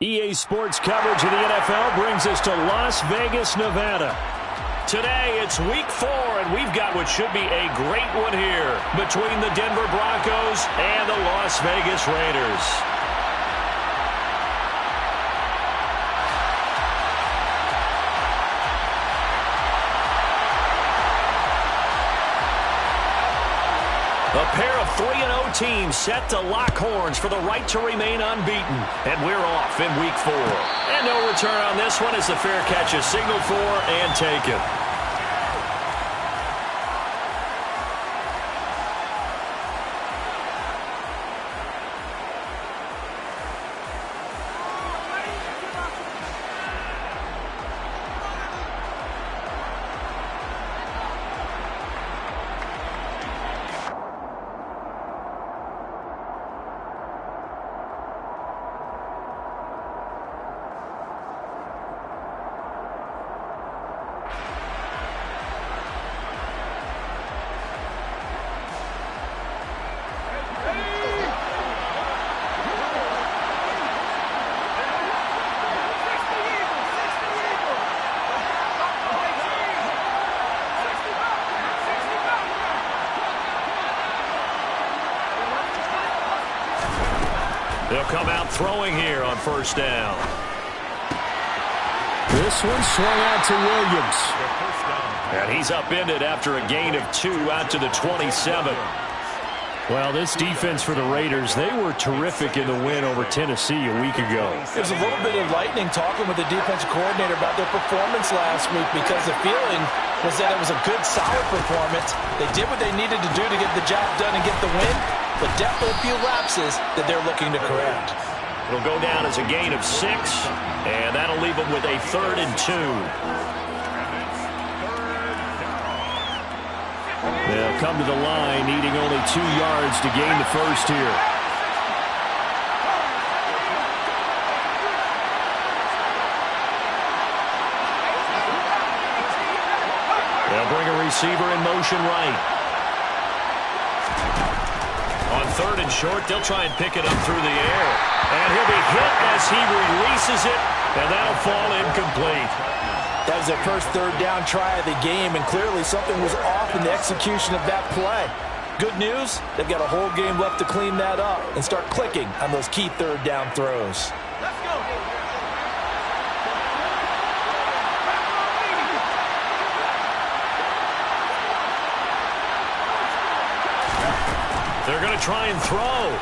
EA Sports coverage of the NFL brings us to Las Vegas, Nevada. Today, it's week 4, and we've got what should be a great one here between the Denver Broncos and the Las Vegas Raiders. A pair of 3-0 teams set to lock horns for the right to remain unbeaten. And we're off in week 4. And no return on this one as the fair catch is signaled for and taken. They'll come out throwing here on first down. This one swung out to Williams. And he's upended after a gain of 2 out to the 27. Well, this defense for the Raiders, they were terrific in the win over Tennessee a week ago. There's a little bit of lightning talking with the defensive coordinator about their performance last week because the feeling was that it was a good, solid performance. They did what they needed to do to get the job done and get the win, but definitely a few lapses that they're looking to correct. It'll go down as a gain of 6, and that'll leave them with a 3rd and 2. They'll come to the line, needing only 2 yards to gain the first here. They'll bring a receiver in motion right. On 3rd and short, they'll try and pick it up through the air. And he'll be hit as he releases it, and that'll fall incomplete. That was their first 3rd down try of the game, and clearly something was off in the execution of that play. Good news, they've got a whole game left to clean that up and start clicking on those key 3rd down throws. Let's go. They're going to try and throw.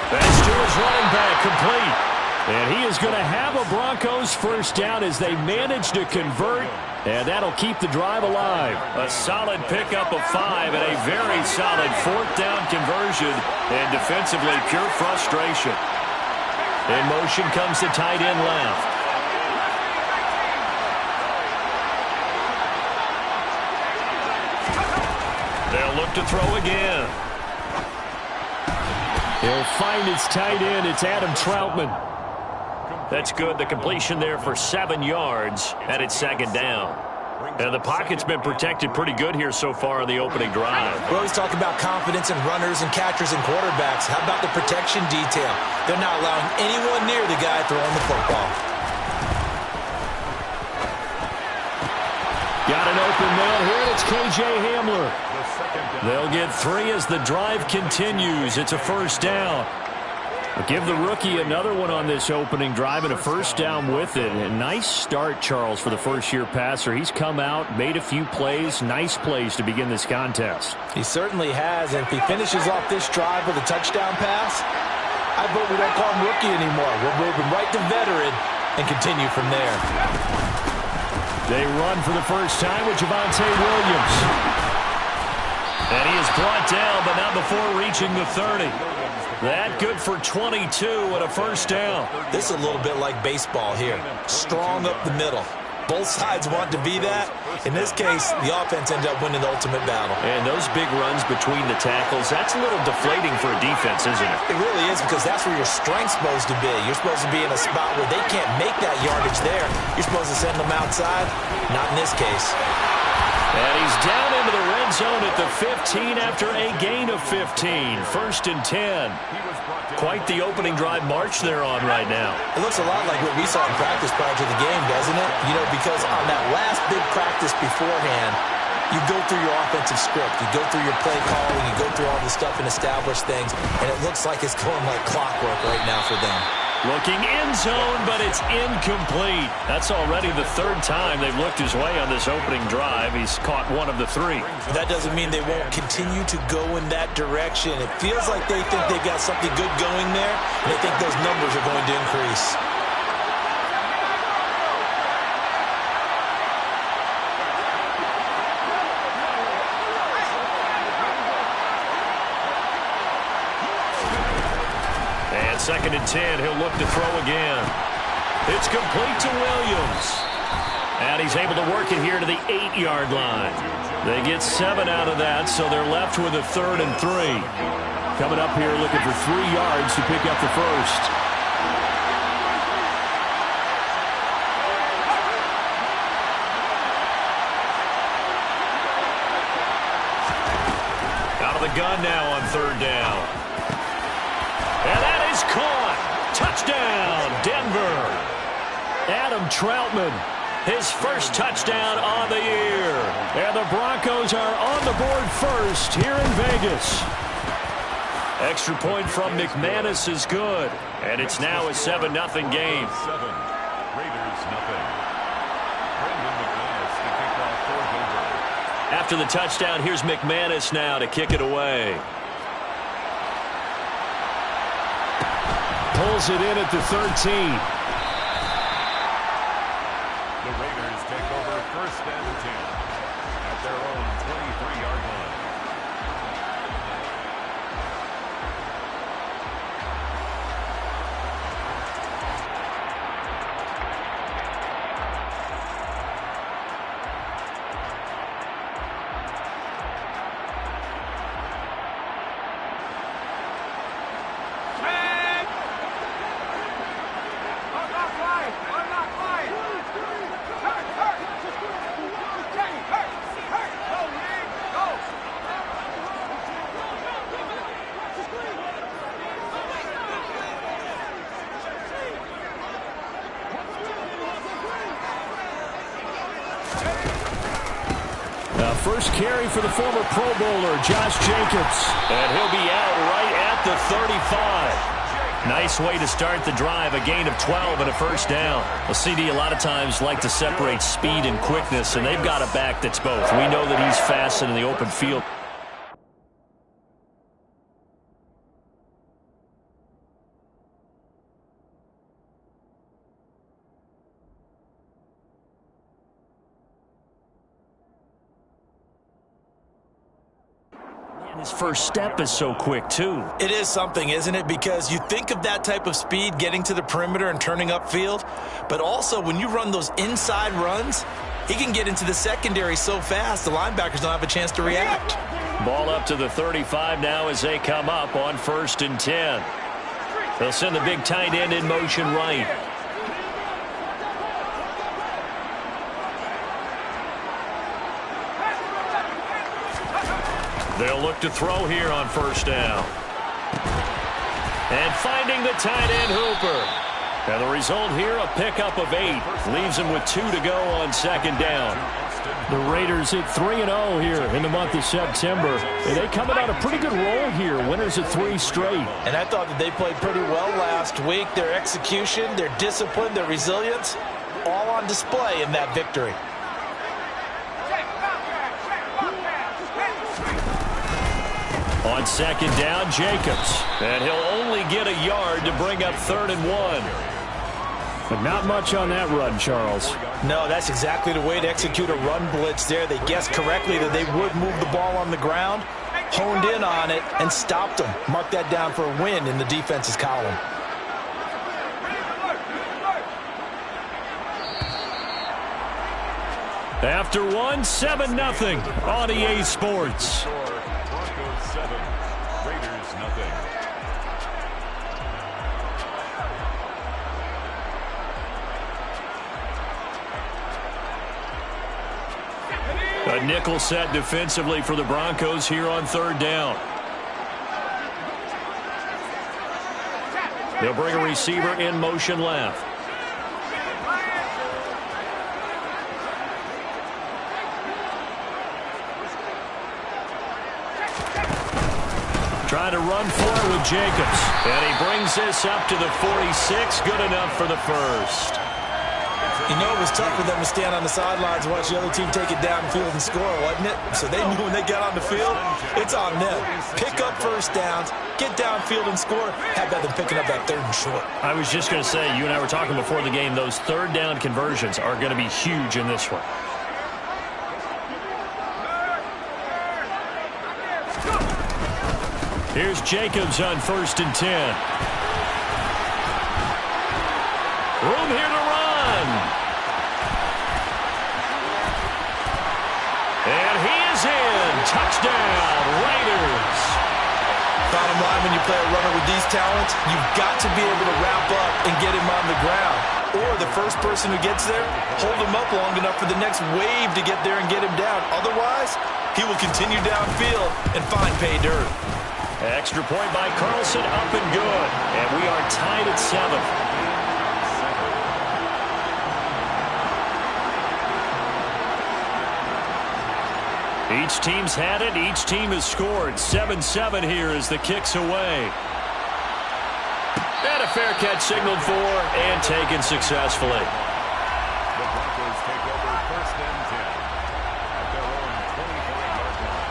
That's to his running back, complete. And he is going to have a Broncos first down as they manage to convert, and that'll keep the drive alive. A solid pickup of 5 and a very solid 4th down conversion, and defensively pure frustration. In motion comes the tight end left. They'll look to throw again. He'll find his tight end. It's Adam Troutman. That's good. The completion there for 7 yards, and it's 2nd down. And the pocket's been protected pretty good here so far on the opening drive. We always talk about confidence in runners and catchers and quarterbacks. How about the protection detail? They're not allowing anyone near the guy throwing the football. Got an open man here. It's K.J. Hamler. They'll get 3 as the drive continues. It's a first down. Give the rookie another one on this opening drive and a first down with it. A nice start, Charles, for the first-year passer. He's come out, made a few plays, nice plays to begin this contest. He certainly has, and if he finishes off this drive with a touchdown pass, I vote we don't call him rookie anymore. We'll move him right to veteran and continue from there. They run for the first time with Javonte Williams. And he is brought down, but not before reaching the 30. That good for 22 and a first down. This is a little bit like baseball here. Strong up the middle. Both sides want to be that. In this case, the offense ended up winning the ultimate battle. And those big runs between the tackles, that's a little deflating for a defense, isn't it? It really is, because that's where your strength's supposed to be. You're supposed to be in a spot where they can't make that yardage there. You're supposed to send them outside. Not in this case. And he's down into the red end zone at the 15 after a gain of 15. 1st and 10. Quite the opening drive march they're on right now. It looks a lot like what we saw in practice prior to the game, doesn't it? You know, because on that last big practice beforehand, you go through your offensive script, you go through your play calling, you go through all the stuff and establish things, and it looks like it's going like clockwork right now for them. Looking in zone, but it's incomplete. That's already the 3rd time they've looked his way on this opening drive. He's caught one of the 3. That doesn't mean they won't continue to go in that direction. It feels like they think they've got something good going there, and they think those numbers are going to increase. And 2nd and 10, he'll look to throw again. It's complete to Williams. And he's able to work it here to the 8-yard line. They get 7 out of that, so they're left with a 3rd and 3. Coming up here looking for 3 yards to pick up the first. Out of the gun now on 3rd down. And that is caught. Touchdown, Denver. Adam Troutman, his first touchdown on the year. And the Broncos are on the board first here in Vegas. Extra point from McManus is good. And it's now a 7-0 game. 7, Raiders nothing. McManus to kick off for Denver. After the touchdown, here's McManus now to kick it away. Pulls it in at the 13. The Raiders take over 1st and 10 at their own 23-yard line. First carry for the former Pro Bowler, Josh Jacobs. And he'll be out right at the 35. Nice way to start the drive, a gain of 12 and a first down. Well, CD a lot of times like to separate speed and quickness, and they've got a back that's both. We know that he's fast in the open field. His first step is so quick, too. It is something, isn't it? Because you think of that type of speed getting to the perimeter and turning upfield, but also when you run those inside runs, he can get into the secondary so fast the linebackers don't have a chance to react. Ball up to the 35 now as they come up on 1st and 10. They'll send the big tight end in motion right. They'll look to throw here on 1st down. And finding the tight end Hooper. And the result here, a pickup of 8. Leaves him with 2 to go on 2nd down. The Raiders hit 3-0 here in the month of September. And they coming on a pretty good roll here. Winners of 3 straight. And I thought that they played pretty well last week. Their execution, their discipline, their resilience, all on display in that victory. On 2nd down, Jacobs. And he'll only get a yard to bring up 3rd and 1. But not much on that run, Charles. No, that's exactly the way to execute a run blitz there. They guessed correctly that they would move the ball on the ground, honed in on it, and stopped them. Mark that down for a win in the defense's column. After one, 7-0 on EA Sports. Broncos 7, Raiders nothing. A nickel set defensively for the Broncos here on third down. They'll bring a receiver in motion left. Trying to run for it with Jacobs. And he brings this up to the 46. Good enough for the first. You know, it was tough for them to stand on the sidelines and watch the other team take it downfield and score, wasn't it? So they knew when they got on the field, it's on them. Pick up first downs, get downfield and score. How about them picking up that third and short? I was just going to say, you and I were talking before the game, those third down conversions are going to be huge in this one. Here's Jacobs on 1st and 10. Room here to run. And he is in. Touchdown, Raiders. Bottom line, when you play a runner with these talents, you've got to be able to wrap up and get him on the ground. Or the first person who gets there, hold him up long enough for the next wave to get there and get him down. Otherwise, he will continue downfield and find pay dirt. Extra point by Carlson, up and good. And we are tied at 7. Each team's had it. Each team has scored. 7-7 here as the kick's away. And a fair catch signaled for and taken successfully. The Broncos take over 1st and 10 at their own 25-yard line.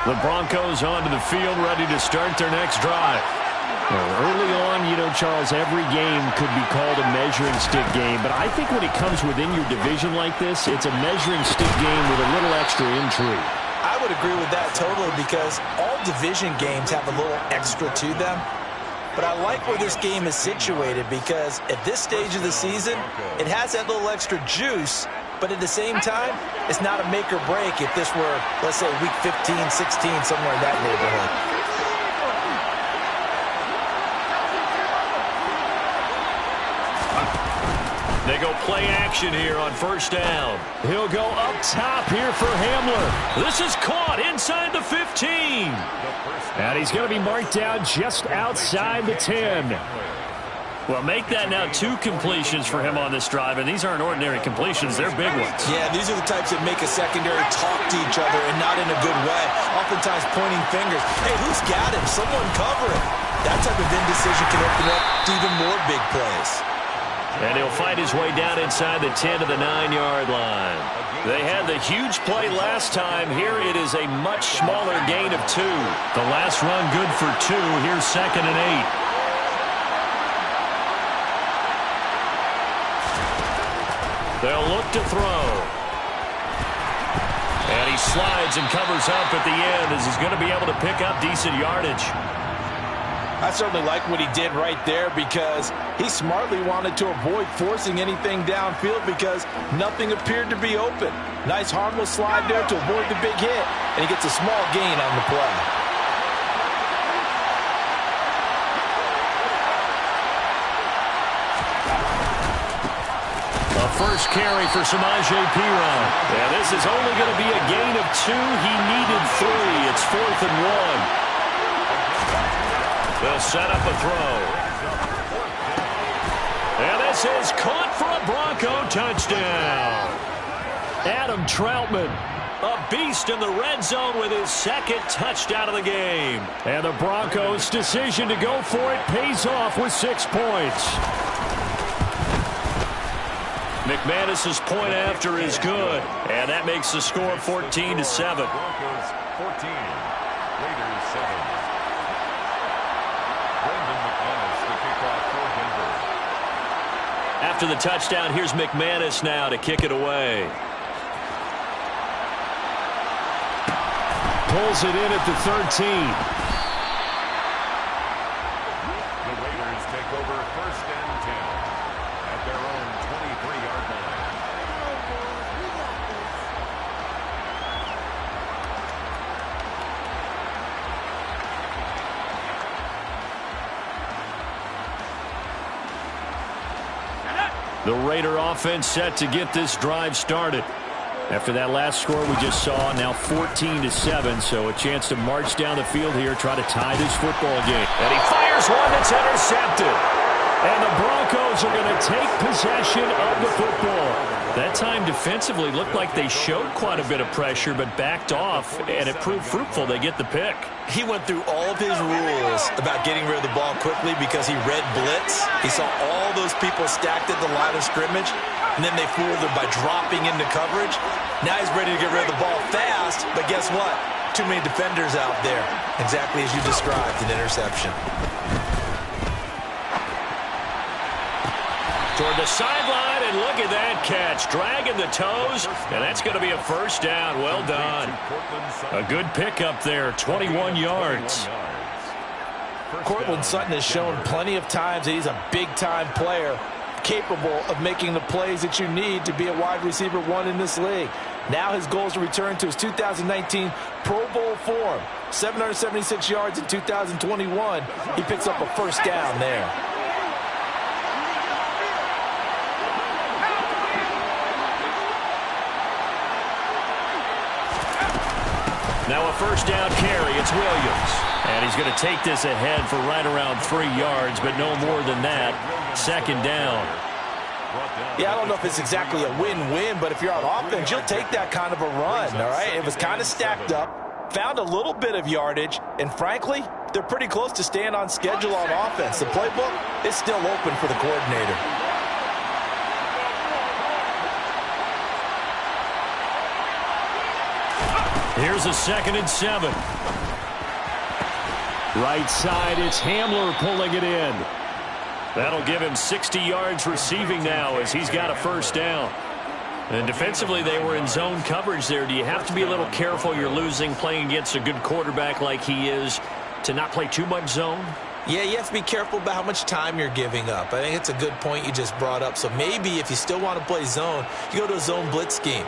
The Broncos onto the field, ready to start their next drive. Well, early on, you know, Charles, every game could be called a measuring stick game, but I think when it comes within your division like this, it's a measuring stick game with a little extra intrigue. I would agree with that totally because all division games have a little extra to them. But I like where this game is situated because at this stage of the season, it has that little extra juice, but at the same time, it's not a make or break if this were, let's say, week 15, 16, somewhere in that neighborhood. They go play action here on 1st down. He'll go up top here for Hamler. This is caught inside the 15. And he's going to be marked down just outside the 10. Well, make that now 2 completions for him on this drive, and these aren't ordinary completions. They're big ones. Yeah, these are the types that make a secondary talk to each other and not in a good way. Oftentimes pointing fingers. Hey, who's got him? Someone cover him. That type of indecision can open up to even more big plays. And he'll fight his way down inside the 10 to the 9-yard line. They had the huge play last time. Here it is a much smaller gain of 2. The last run good for 2. Here's 2nd and 8. They'll look to throw. And he slides and covers up at the end as he's going to be able to pick up decent yardage. I certainly like what he did right there because he smartly wanted to avoid forcing anything downfield because nothing appeared to be open. Nice harmless slide there to avoid the big hit, and he gets a small gain on the play. A first carry for Fmg Lg. Yeah, this is only going to be a gain of 2. He needed 3. It's 4th and 1. They'll set up a throw. And this is caught for a Bronco touchdown. Adam Troutman, a beast in the red zone with his 2nd touchdown of the game. And the Broncos' decision to go for it pays off with 6 points. McManus's point after is good, and that makes the score 14-7. Broncos 14, Raiders 7. After the touchdown, here's McManus now to kick it away. Pulls it in at the 13. The Raiders take over 1st and 10 at their own 23-yard line. The Raider offense set to get this drive started. After that last score we just saw, now 14-7, so a chance to march down the field here, try to tie this football game. And he fires one that's intercepted. And the Broncos are going to take possession of the football. That time defensively looked like they showed quite a bit of pressure but backed off, and it proved fruitful. They get the pick. He went through all of his rules about getting rid of the ball quickly because he read blitz. He saw all those people stacked at the line of scrimmage, and then they fooled him by dropping into coverage. Now he's ready to get rid of the ball fast, but guess what? Too many defenders out there. Exactly as you described, an interception. Toward the sideline, and look at that catch. Dragging the toes, and that's going to be a first down. Well done. A good pickup there, 21 yards. Cortland Sutton has shown plenty of times that he's a big-time player, capable of making the plays that you need to be a wide receiver one in this league. Now his goal is to return to his 2019 Pro Bowl form. 776 yards in 2021. He picks up a first down there. Now a first down carry. It's Williams. And he's going to take this ahead for right around 3 yards, but no more than that. Second down. Yeah, I don't know if it's exactly a win-win, but if you're on offense, you'll take that kind of a run, all right? It was kind of stacked up, found a little bit of yardage, and frankly, they're pretty close to staying on schedule on offense. The playbook is still open for the coordinator. Here's a 2nd and 7. Right side, it's Hamler pulling it in. That'll give him 60 yards receiving now as he's got a first down. And defensively, they were in zone coverage there. Do you have to be a little careful? You're losing playing against a good quarterback like he is to not play too much zone? Yeah, you have to be careful about how much time you're giving up. I think it's a good point you just brought up. So maybe if you still want to play zone, you go to a zone blitz scheme.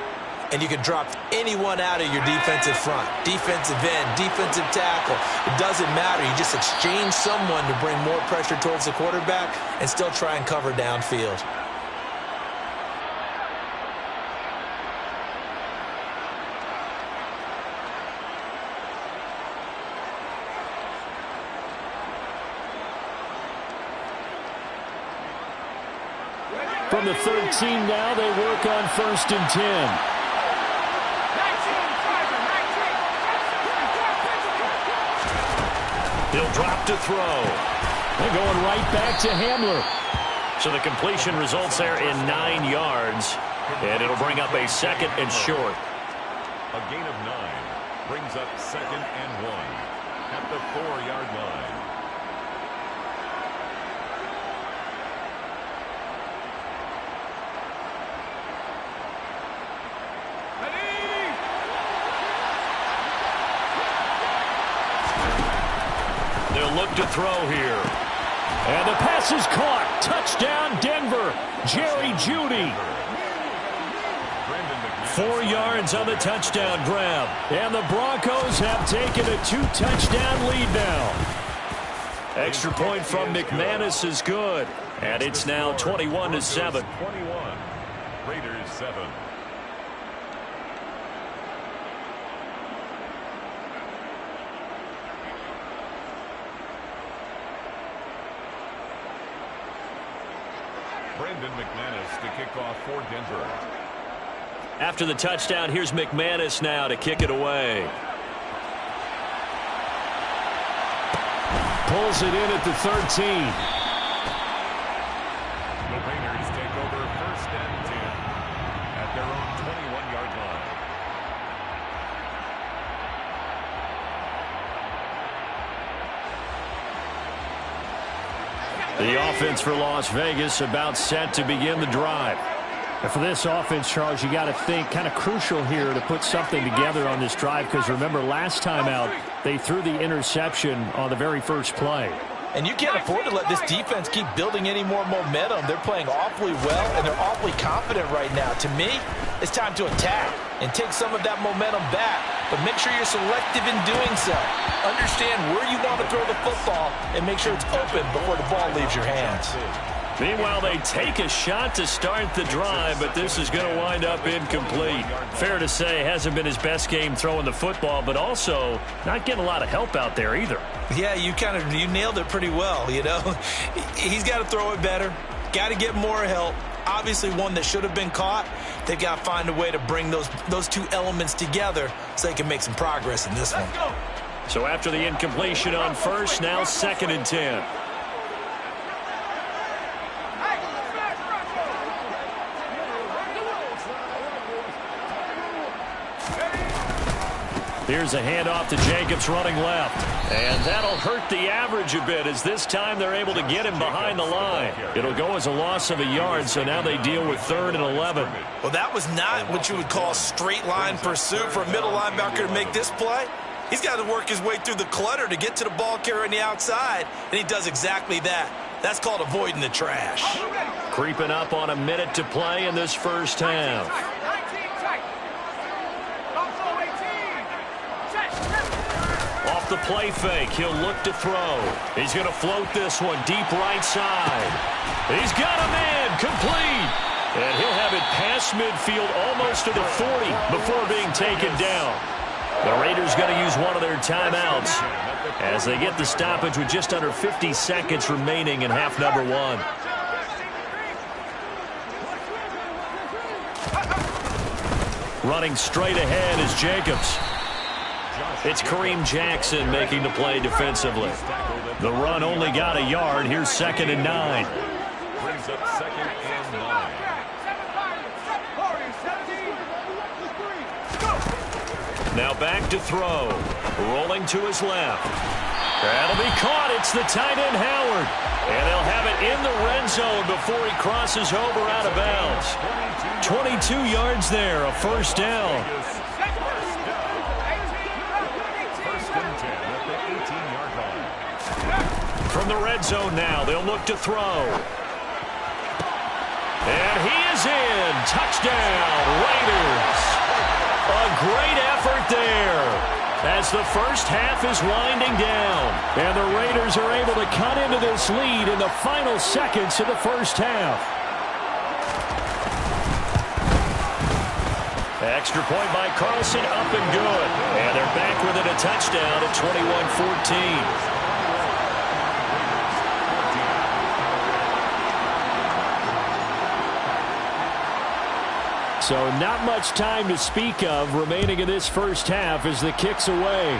And you can drop anyone out of your defensive front, defensive end, defensive tackle. It doesn't matter. You just exchange someone to bring more pressure towards the quarterback and still try and cover downfield. From the 13 now, they work on 1st and 10. He'll drop to throw. They're going right back to Hamler. So the completion results there in 9 yards. And it'll bring up a 2nd and short. A gain of 9 brings up 2nd and 1 at the 4-yard line. They'll look to throw here. And the pass is caught. Touchdown, Denver. Jerry Jeudy. 4 yards on the touchdown grab. And the Broncos have taken a 2-touchdown lead now. Extra point from McManus is good. And it's now 21-7. 21. Raiders 7. McManus to kick off for Denver. After the touchdown, here's McManus now to kick it away. Pulls it in at the 13. The Raiders take over 1st and 10 at their own 21-yard line. The offense for Las Vegas about set to begin the drive. And for this offense, Charles, you got to think kind of crucial here to put something together on this drive, because remember last time out they threw the interception on the very first play. And you can't afford to let this defense keep building any more momentum. They're playing awfully well, and they're awfully confident right now. To me, it's time to attack and take some of that momentum back. But make sure you're selective in doing so. Understand where you want to throw the football and make sure it's open before the ball leaves your hands. Meanwhile, they take a shot to start the drive, but this is going to wind up incomplete. Fair to say, hasn't been his best game throwing the football, but also not getting a lot of help out there either. Yeah, you nailed it pretty well, you know. He's got to throw it better, got to get more help. Obviously one that should have been caught. They've got to find a way to bring those two elements together so they can make some progress in this one. So after the incompletion on first, now 2nd and 10. Here's a handoff to Jacobs running left. And that'll hurt the average a bit as this time they're able to get him behind the line. It'll go as a loss of a yard, so now they deal with 3rd and 11. Well, that was not what you would call straight line pursuit for a middle linebacker to make this play. He's got to work his way through the clutter to get to the ball carrier on the outside, and he does exactly that. That's called avoiding the trash. Creeping up on a minute to play in this first half. Off the play fake, he'll look to throw. He's going to float this one deep right side. He's got a man, complete. And he'll have it past midfield almost to the 40 before being taken down. The Raiders going to use one of their timeouts as they get the stoppage with just under 50 seconds remaining in half number 1. Running straight ahead is Jacobs. It's Kareem Jackson making the play defensively. The run only got a yard. Here's 2nd and 9. Brings up 2nd and 9. Now back to throw. Rolling to his left. That'll be caught. It's the tight end Howard. And they'll have it in the red zone before he crosses over out of bounds. 22 yards there, a first down. From the red zone now, they'll look to throw. And he is in. Touchdown, Raiders. A great effort there as the first half is winding down. And the Raiders are able to cut into this lead in the final seconds of the first half. Extra point by Carlson, up and good. And they're back within a touchdown at 21-14. So not much time to speak of remaining in this first half as the kick's away.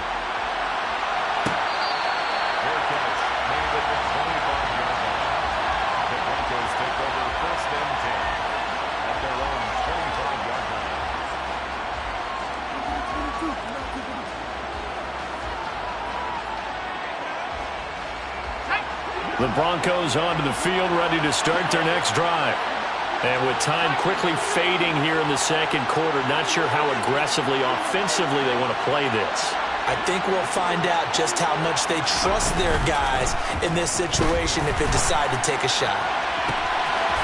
The Broncos onto the field, ready to start their next drive. And with time quickly fading here in the second quarter, not sure how aggressively, offensively they want to play this. I think we'll find out just how much they trust their guys in this situation if they decide to take a shot.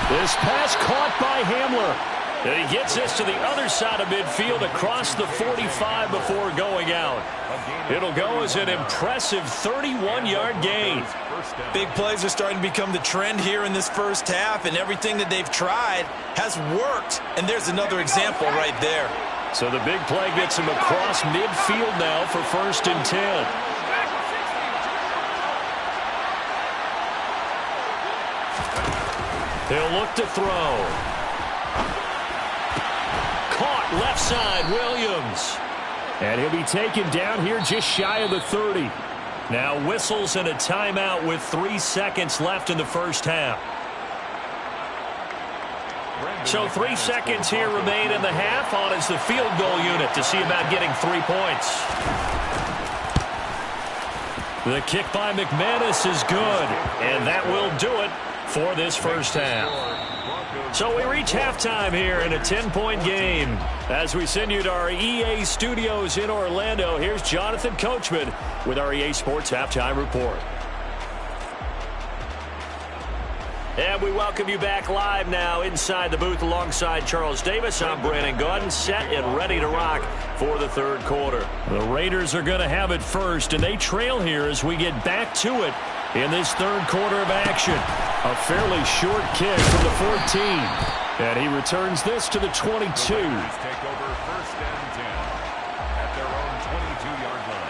This pass caught by Hamler. And he gets this to the other side of midfield across the 45 before going out. It'll go as an impressive 31-yard gain. Big plays are starting to become the trend here in this first half, and everything that they've tried has worked. And there's another example right there. So the big play gets him across midfield now for 1st and 10. They'll look to throw. Caught left side, Williams. And he'll be taken down here just shy of the 30. Now whistles and a timeout with 3 seconds left in the first half. So 3 seconds here remain in the half on as the field goal unit to see about getting 3 points. The kick by McManus is good, and that will do it for this first half. So we reach halftime here in a 10-point game. As we send you to our EA studios in Orlando, here's Jonathan Coachman with our EA Sports Halftime Report. And we welcome you back live now inside the booth alongside Charles Davis. I'm Brandon Gaudin, set and ready to rock for the third quarter. The Raiders are going to have it first, and they trail here as we get back to it in this third quarter of action. A fairly short kick from the 14. And he returns this to the 22. Take over first and 10 at their own 22-yard line.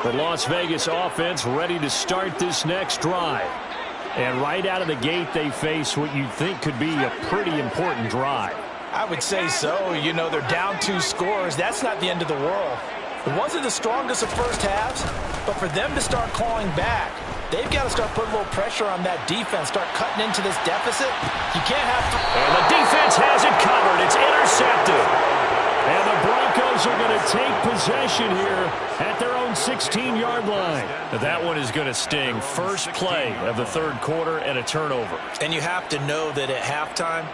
The Las Vegas offense ready to start this next drive. And right out of the gate, they face what you think could be a pretty important drive. I would say so. You know, they're down 2 scores. That's not the end of the world. It wasn't the strongest of first halves, but for them to start clawing back, they've got to start putting a little pressure on that defense, start cutting into this deficit. You can't have to. And the defense has it covered. It's intercepted. And the Broncos are going to take possession here at their own 16-yard line. That one is going to sting. First play of the third quarter and a turnover. And you have to know that at halftime,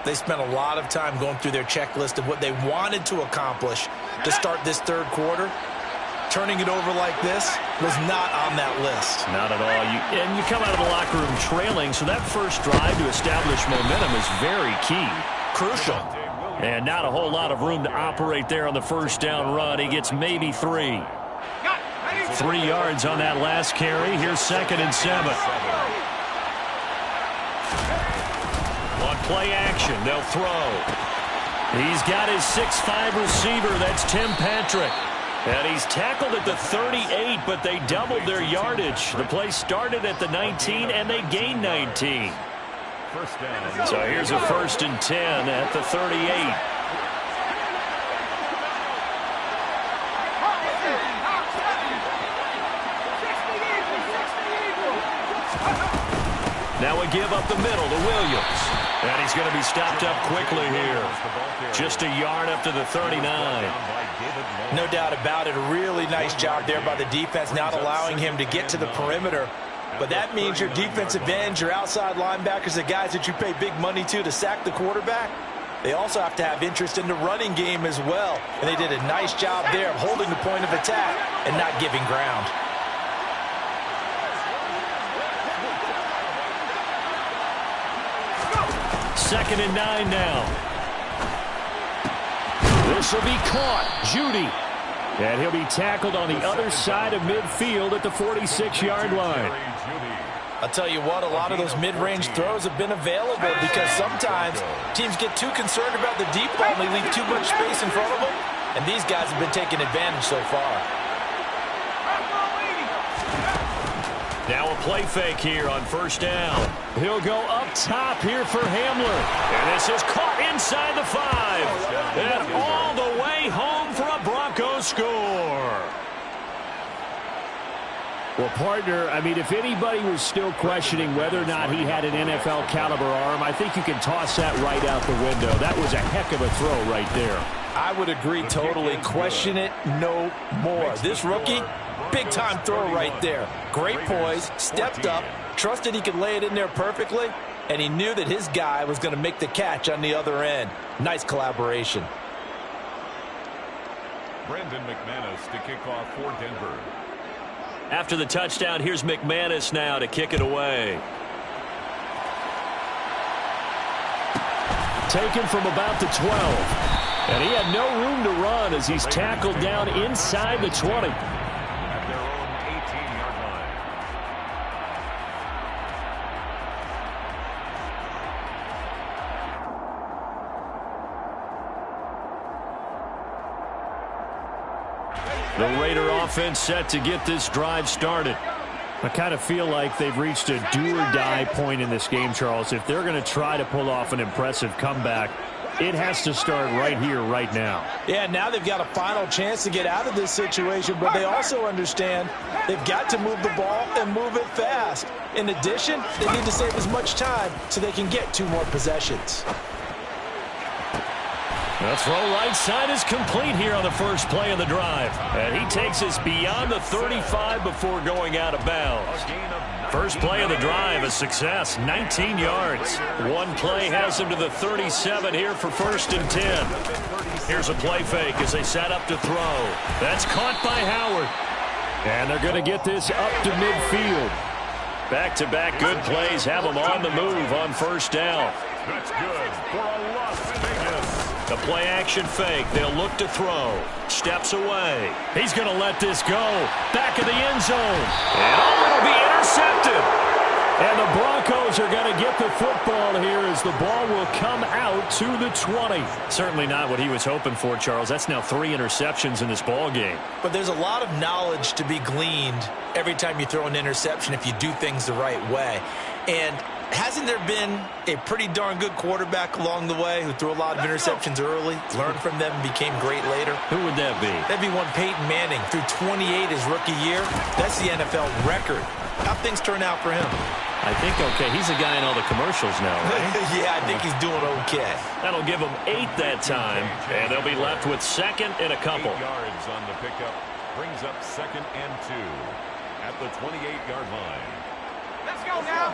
they spent a lot of time going through their checklist of what they wanted to accomplish to start this third quarter. Turning it over like this was not on that list. Not at all. You come out of the locker room trailing, so that first drive to establish momentum is very key. Crucial. And not a whole lot of room to operate there on the first down run. He gets maybe 3. 3 yards on that last carry. Here's 2nd and 7. On play action, they'll throw. He's got his 6'5" receiver. That's Tim Patrick. And he's tackled at the 38, but they doubled their yardage. The play started at the 19, and they gained 19. So here's a 1st and 10 at the 38. Now a give up the middle to Williams. And he's going to be stopped up quickly here. Just a yard up to the 39. No doubt about it. A really nice job there by the defense, not allowing him to get to the perimeter. But that means your defensive ends, your outside linebackers, the guys that you pay big money to sack the quarterback, they also have to have interest in the running game as well. And they did a nice job there of holding the point of attack and not giving ground. Second and 9 now. This will be caught. Judy. And he'll be tackled on the other side of midfield at the 46-yard line. I'll tell you what, a lot of those mid-range throws have been available because sometimes teams get too concerned about the deep ball and they leave too much space in front of them. And these guys have been taking advantage so far. Now a play fake here on first down. He'll go up top here for Hamler. And this is caught inside the 5. And all the way home for a Broncos score. Well, partner, I mean, if anybody was still questioning whether or not he had an NFL caliber arm, I think you can toss that right out the window. That was a heck of a throw right there. I would agree totally. Question it no more. This rookie, big-time throw right there. Great poise, stepped up, trusted he could lay it in there perfectly, and he knew that his guy was going to make the catch on the other end. Nice collaboration. Brendan McManus to kick off for Denver. After the touchdown, here's McManus now to kick it away. Taken from about the 12. And he had no room to run as he's tackled down inside the 20. At their own 18-yard line. The Raider offense set to get this drive started. I kind of feel like they've reached a do-or-die point in this game, Charles. If they're going to try to pull off an impressive comeback, it has to start right here, right now. Yeah, now they've got a final chance to get out of this situation, but they also understand they've got to move the ball and move it fast. In addition, they need to save as much time so they can get 2 more possessions. The throw right side is complete here on the first play of the drive. And he takes us beyond the 35 before going out of bounds. First play of the drive, a success, 19 yards. One play has him to the 37 here for 1st and 10. Here's a play fake as they set up to throw. That's caught by Howard. And they're going to get this up to midfield. Back-to-back good plays have them on the move on 1st down. That's good for a Las Vegas. The play action fake. They'll look to throw. Steps away. He's going to let this go. Back of the end zone. And it'll be intercepted. And the Broncos are going to get the football here as the ball will come out to the 20. Certainly not what he was hoping for, Charles. That's now 3 interceptions in this ball game. But there's a lot of knowledge to be gleaned every time you throw an interception if you do things the right way. And hasn't there been a pretty darn good quarterback along the way who threw a lot of interceptions early, learned from them, and became great later? Who would that be? That'd be one Peyton Manning. Threw 28 his rookie year. That's the NFL record. How'd things turn out for him? I think okay. He's a guy in all the commercials now, right? Yeah, I think he's doing okay. That'll give him 8 that time, and they'll be left with 2nd and a couple. 8 yards on the pickup brings up 2nd and 2 at the 28-yard line. Let's go now.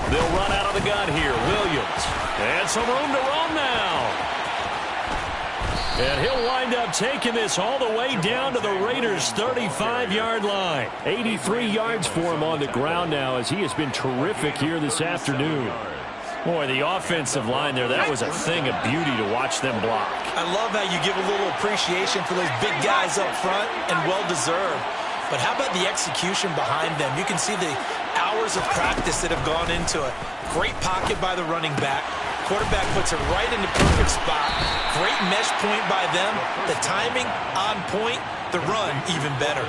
They'll run out of the gun here. Williams. And some room to roam now. And he'll wind up taking this all the way down to the Raiders' 35-yard line. 83 yards for him on the ground now as he has been terrific here this afternoon. Boy, the offensive line there, that was a thing of beauty to watch them block. I love how you give a little appreciation for those big guys up front, and well-deserved. But how about the execution behind them? You can see the hours of practice that have gone into it. Great pocket by the running back. Quarterback puts it right in the perfect spot. Great mesh point by them. The timing on point. The run even better.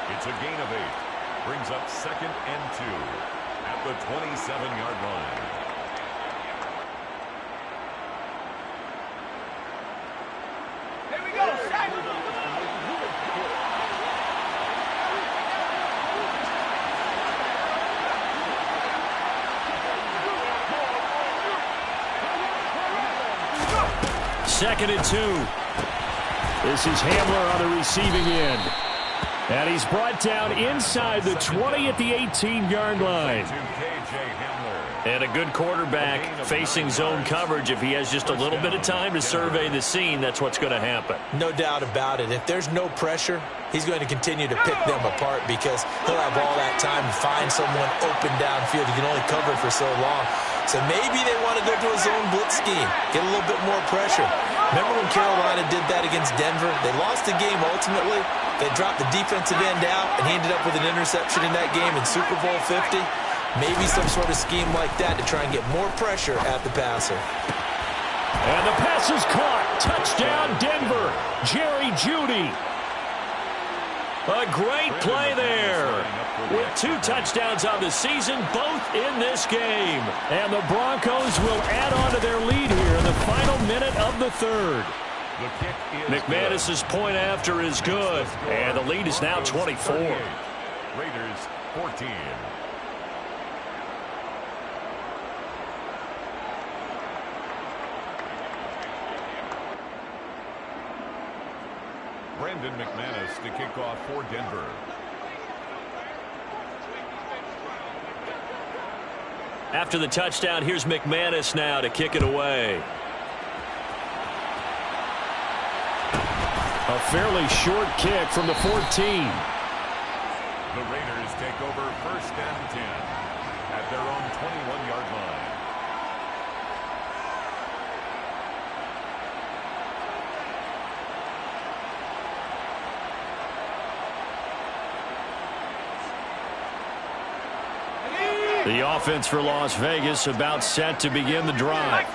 It's a gain of 8. Brings up 2nd and 2 at the 27-yard line. Here we go. Second and 2. This is Hamler on the receiving end. And he's brought down inside the 20 at the 18-yard line. And a good quarterback facing zone coverage. If he has just a little bit of time to survey the scene, that's what's going to happen. No doubt about it. If there's no pressure, he's going to continue to pick them apart because he'll have all that time to find someone open downfield. He can only cover for so long. So maybe they want to go to a zone blitz scheme, get a little bit more pressure. Remember when Carolina did that against Denver? They lost the game ultimately. They dropped the defensive end out, and he ended up with an interception in that game in Super Bowl 50. Maybe some sort of scheme like that to try and get more pressure at the passer. And the pass is caught. Touchdown, Denver. Jerry Jeudy. A great play there. With 2 touchdowns on the season, both in this game. And the Broncos will add on to their lead here in the final minute of the 3rd. McManus's point after is good. And the lead is now 24. Raiders 14. Brandon McManus to kick off for Denver. After the touchdown, here's McManus now to kick it away. A fairly short kick from the 14. The Raiders take over 1st and 10 at their own 21-yard line. The offense for Las Vegas about set to begin the drive.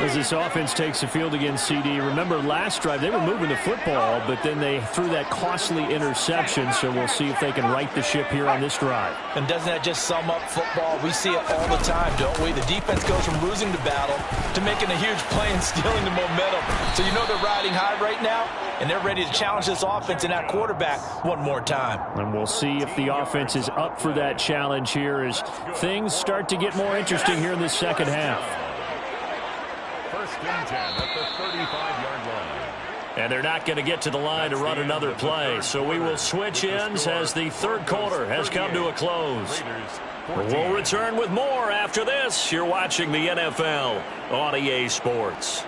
As this offense takes the field against CD, remember last drive they were moving the football, but then they threw that costly interception, so we'll see if they can right the ship here on this drive. And doesn't that just sum up football? We see it all the time, don't we? The defense goes from losing the battle to making a huge play and stealing the momentum. So you know they're riding high right now, and they're ready to challenge this offense and that quarterback one more time. And we'll see if the offense is up for that challenge here as things start to get more interesting here in the second half. First and 10 at the 35-yard line. And they're not going to get to the line to run another play. So we will switch ends as the third quarter has come to a close. We'll return with more after this. You're watching the NFL on EA Sports.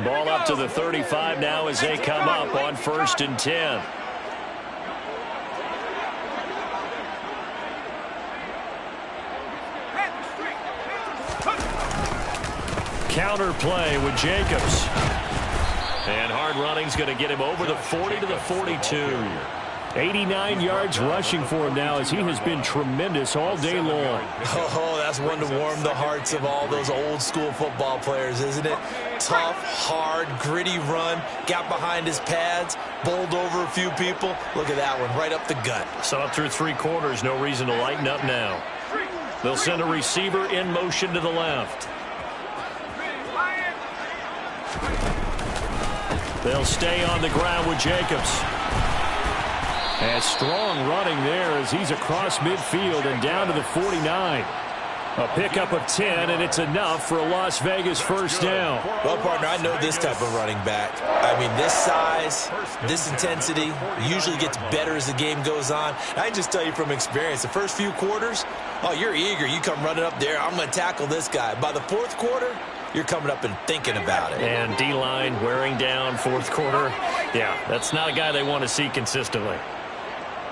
Ball up to the 35 now as they come up on 1st and 10. Counter play with Jacobs. And hard running's going to get him over the 40 to the 42. 89 yards rushing for him now as he has been tremendous all day long. Oh, that's one to warm the hearts of all those old school football players, isn't it? Tough, hard, gritty run, got behind his pads, bowled over a few people. Look at that one, right up the gut. So up through 3 quarters, no reason to lighten up now. They'll send a receiver in motion to the left. They'll stay on the ground with Jacobs. And strong running there as he's across midfield and down to the 49. A pickup of 10, and it's enough for a Las Vegas first down. Well, partner, I know this type of running back. I mean, this size, this intensity usually gets better as the game goes on. I can just tell you from experience, the first few quarters, oh, you're eager. You come running up there, I'm going to tackle this guy. By the 4th quarter, you're coming up and thinking about it. And D-line wearing down 4th quarter. Yeah, that's not a guy they want to see consistently.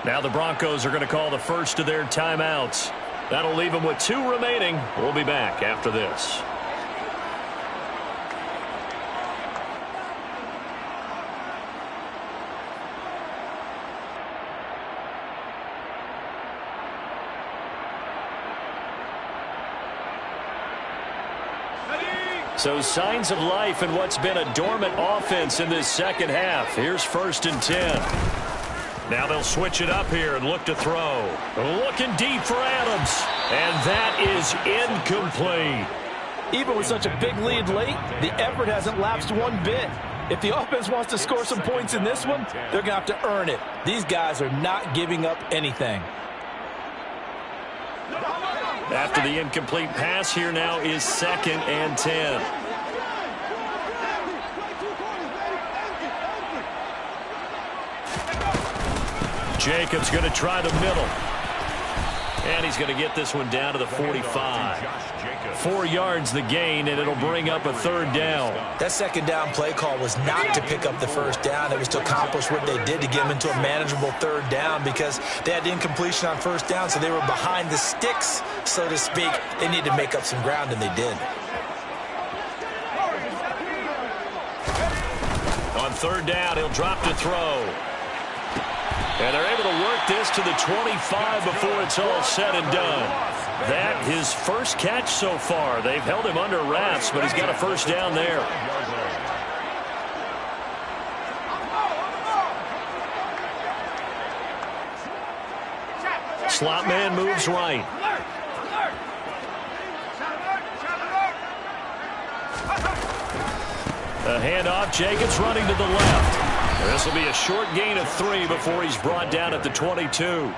Now the Broncos are going to call the first of their timeouts. That'll leave them with 2 remaining. We'll be back after this. So signs of life in what's been a dormant offense in this second half. Here's 1st and 10. Now they'll switch it up here and look to throw. Looking deep for Adams. And that is incomplete. Even with such a big lead late, the effort hasn't lapsed one bit. If the offense wants to score some points in this one, they're going to have to earn it. These guys are not giving up anything. After the incomplete pass, here now is 2nd and 10. Jacobs going to try the middle. And he's going to get this one down to the 45. 4 yards the gain, and it'll bring up a 3rd down. That 2nd down play call was not to pick up the 1st down. It was to accomplish what they did to get them into a manageable 3rd down because they had incompletion on 1st down, so they were behind the sticks, so to speak. They needed to make up some ground, and they did. On 3rd down, he'll drop to throw. And they're able to work this to the 25 before it's all said and done. That his first catch so far. They've held him under wraps, but he's got a 1st down there. Slot man moves right. A handoff. Jacobs running to the left. This will be a short gain of 3 before he's brought down at the 22.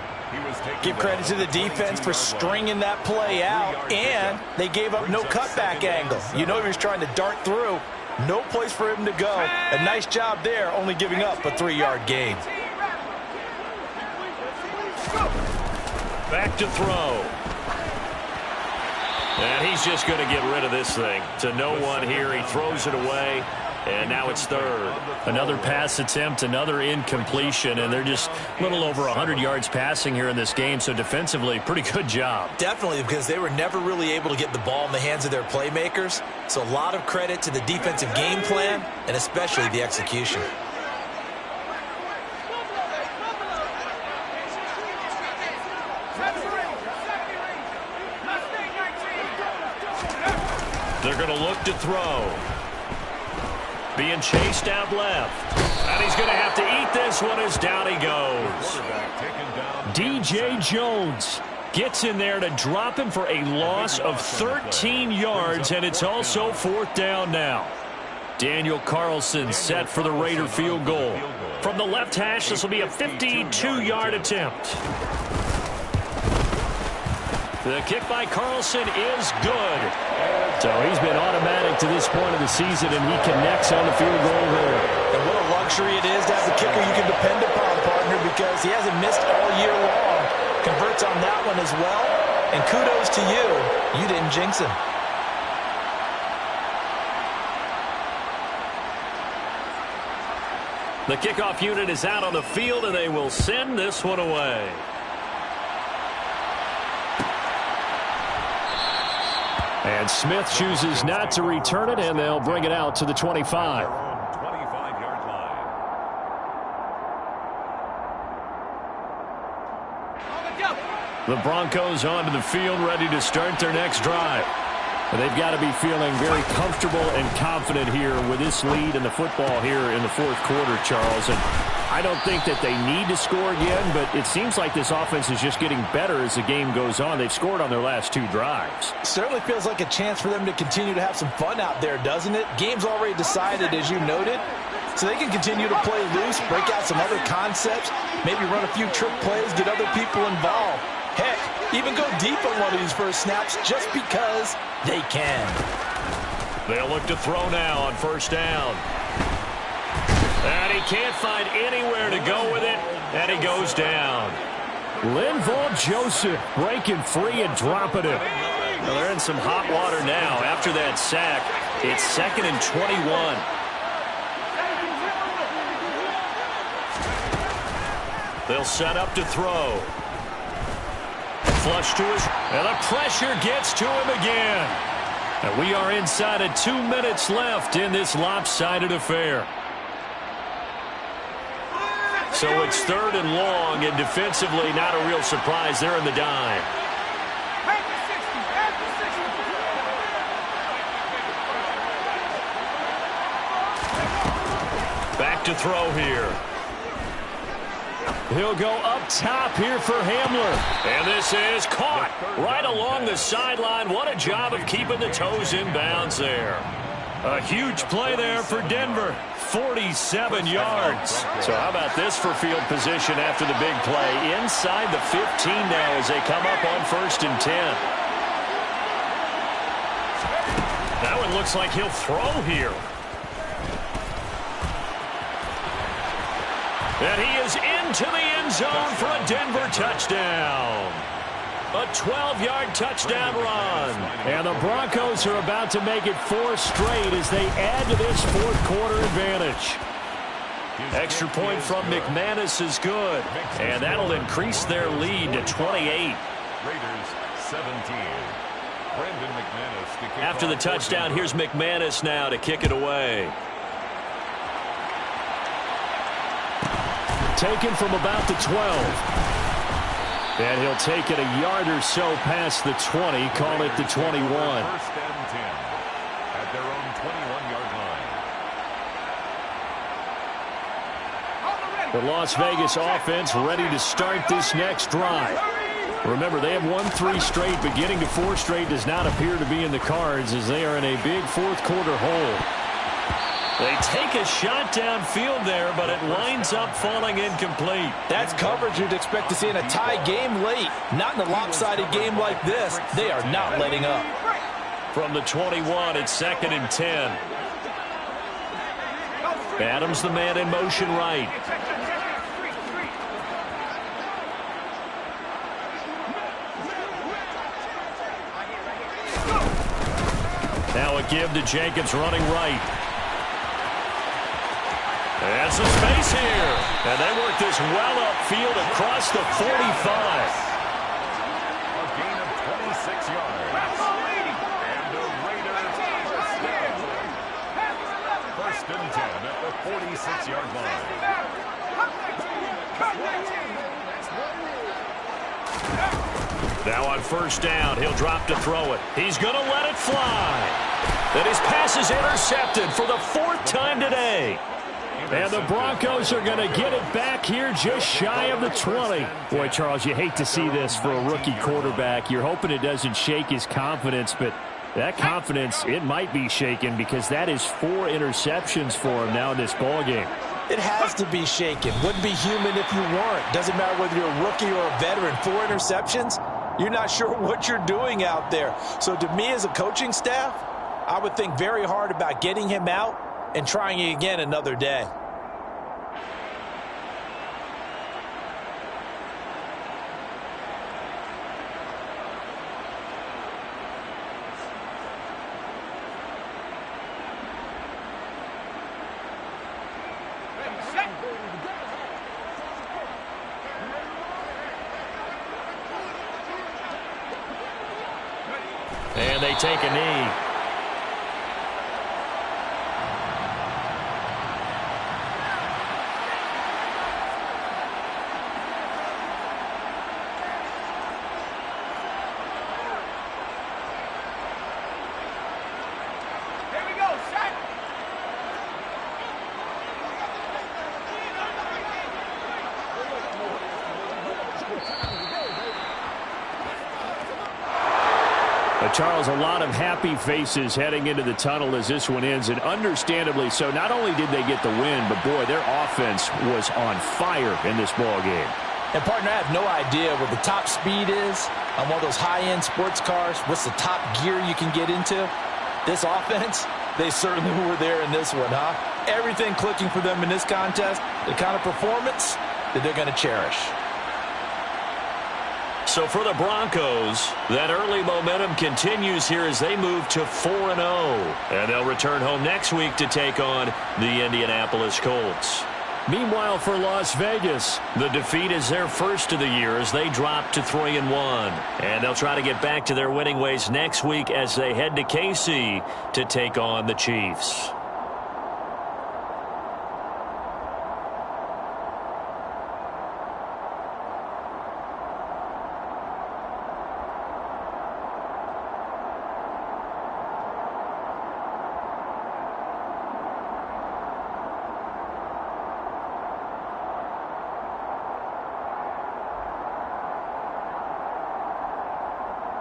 Give credit to the defense for stringing that play out, and they gave up no cutback angle. You know he was trying to dart through. No place for him to go. A nice job there, only giving up a 3-yard gain. Back to throw. And he's just going to get rid of this thing. To no one here. He throws it away. And now it's 3rd. Another pass attempt, another incompletion, and they're just a little over 100 yards passing here in this game, so defensively, pretty good job. Definitely, because they were never really able to get the ball in the hands of their playmakers, so a lot of credit to the defensive game plan and especially the execution. going to look to throw. Being chased out left. And he's going to have to eat this one as down he goes. DJ Jones gets in there to drop him for a loss of 13 yards, and it's also 4th down now. Daniel Carlson set for the Raider field goal. From the left hash, this will be a 52-yard attempt. The kick by Carlson is good. So he's been automatic to this point of the season, and he connects on the field goal there. And what a luxury it is to have the kicker you can depend upon, partner, because he hasn't missed all year long. Converts on that one as well. And kudos to you. You didn't jinx him. The kickoff unit is out on the field, and they will send this one away. And Smith chooses not to return it, and they'll bring it out to the 25. 25-yard line. The Broncos onto the field, ready to start their next drive. They've got to be feeling very comfortable and confident here with this lead in the football here in the 4th quarter, Charles. And I don't think that they need to score again, but it seems like this offense is just getting better as the game goes on. They've scored on their last 2 drives. Certainly feels like a chance for them to continue to have some fun out there, doesn't it? Game's already decided, as you noted, so they can continue to play loose, break out some other concepts, maybe run a few trick plays, get other people involved. Heck, even go deep on one of these first snaps just because they can. They'll look to throw now on 1st down. And he can't find anywhere to go with it, and he goes down. Linval Joseph breaking free and dropping it. Well, they're in some hot water now. After that sack, it's 2nd and 21. They'll set up to throw. Flush to his, and the pressure gets to him again. And we are inside of 2 minutes left in this lopsided affair. So it's 3rd and long, and defensively not a real surprise. They're in the dime. Back to throw here. He'll go up top here for Hamler. And this is caught right along the sideline. What a job of keeping the toes in bounds there. A huge play there for Denver. 47 yards. So how about this for field position after the big play? Inside the 15 now as they come up on 1st and 10. Now it looks like he'll throw here. And he is into the end zone for a Denver touchdown. A 12-yard touchdown run. And the Broncos are about to make it 4 straight as they add to this 4th quarter advantage. Extra point from McManus is good. And that'll increase their lead to 28. Raiders 17. Brandon McManus to kick After the touchdown, here's McManus now to kick it away. Taken from about the 12. And he'll take it a yard or so past the 20, call it the 21. 1st and 10 at their own 21-yard line. The Las Vegas offense ready to start this next drive. Remember, they have won 3 straight, but getting to 4 straight does not appear to be in the cards as they are in a big 4th quarter hole. They take a shot downfield there, but it winds up falling incomplete. That's coverage you'd expect to see in a tie game late. Not in a lopsided game like this. They are not letting up. From the 21, it's 2nd and 10. Adams the man in motion right. Now a give to Jacobs running right. And some space here. And they work this well upfield across the 45. A gain of 26 yards. And the Raiders first and 10 at the 46-yard line. Now on 1st down, he'll drop to throw it. He's going to let it fly. And his pass is intercepted for the 4th time today. And the Broncos are going to get it back here just shy of the 20. Boy, Charles, you hate to see this for a rookie quarterback. You're hoping it doesn't shake his confidence, but that confidence, it might be shaken because that is 4 interceptions for him now in this ballgame. It has to be shaken. Wouldn't be human if you weren't. Doesn't matter whether you're a rookie or a veteran. 4 interceptions, you're not sure what you're doing out there. So to me as a coaching staff, I would think very hard about getting him out and trying it again another day. And they take a knee. Here we go, set. Charles, a lot of happy faces heading into the tunnel as this one ends, and understandably so. Not only did they get the win, but, boy, their offense was on fire in this ball game. And, partner, I have no idea what the top speed is on one of those high-end sports cars. What's the top gear you can get into? This offense, they certainly were there in this one, huh? Everything clicking for them in this contest, the kind of performance that they're going to cherish. So for the Broncos, that early momentum continues here as they move to 4-0. And they'll return home next week to take on the Indianapolis Colts. Meanwhile, for Las Vegas, the defeat is their first of the year as they drop to 3-1. And they'll try to get back to their winning ways next week as they head to KC to take on the Chiefs.